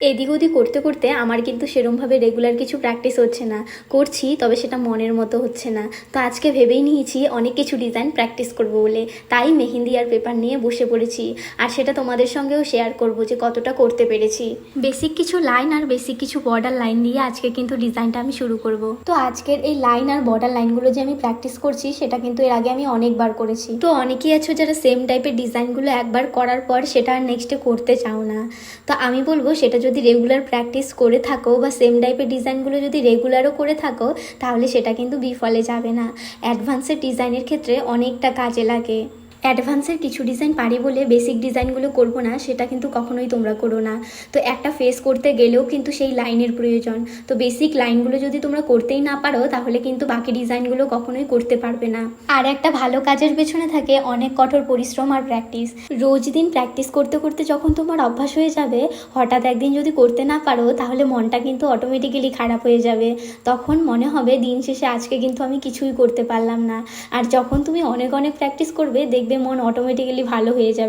এদিক ওদিক করতে করতে আমার কিন্তু সেরমভাবে রেগুলার কিছু প্র্যাকটিস হচ্ছে না। করছি, তবে সেটা মনের মতো হচ্ছে না। তো আজকে ভেবেই নিয়েছি অনেক কিছু ডিজাইন প্র্যাকটিস করব বলে, তাই মেহেন্দি আর পেপার নিয়ে বসে পড়েছি। আর সেটা তোমাদের সঙ্গেও শেয়ার করব যে কতটা করতে পেরেছি। বেসিক কিছু লাইন আর বেসিক কিছু বর্ডার লাইন দিয়ে আজকে কিন্তু ডিজাইনটা আমি শুরু করব। তো আজকের এই লাইন আর বর্ডার লাইনগুলো যে আমি প্র্যাকটিস করছি সেটা কিন্তু এর আগে আমি অনেকবার করেছি। তো অনেকেই আছো যারা সেম টাইপের ডিজাইনগুলো একবার করার পর সেটা আর নেক্সটে করতে চাও না। তো আমি বলবো সেটা যদি রেগুলার প্র্যাকটিস করে থাকো বা সেম টাইপের ডিজাইনগুলো যদি রেগুলারও করে থাকো, তাহলে সেটা কিন্তু বিফলে যাবে না। অ্যাডভান্সের ডিজাইনের ক্ষেত্রে অনেকটা কাজে লাগে। অ্যাডভান্সের কিছু ডিজাইন পারি বলে বেসিক ডিজাইনগুলো করবো না, সেটা কিন্তু কখনোই তোমরা করো না। তো একটা ফেস করতে গেলেও কিন্তু সেই লাইনের প্রয়োজন। তো বেসিক লাইনগুলো যদি তোমরা করতেই না পারো, তাহলে কিন্তু বাকি ডিজাইনগুলো কখনোই করতে পারবে না। আর একটা ভালো কাজের পেছনে থাকে অনেক কঠোর পরিশ্রম আর প্র্যাকটিস। রোজ দিন প্র্যাকটিস করতে করতে যখন তোমার অভ্যাস হয়ে যাবে, হঠাৎ একদিন যদি করতে না পারো, তাহলে মনটা কিন্তু অটোমেটিক্যালি খারাপ হয়ে যাবে। তখন মনে হবে দিন শেষে আজকে কিন্তু আমি কিছুই করতে পারলাম না। আর যখন তুমি অনেক অনেক প্র্যাকটিস করবে, দেখবে মন অটোমেটিক্যালি ভালো হয়ে যাবে।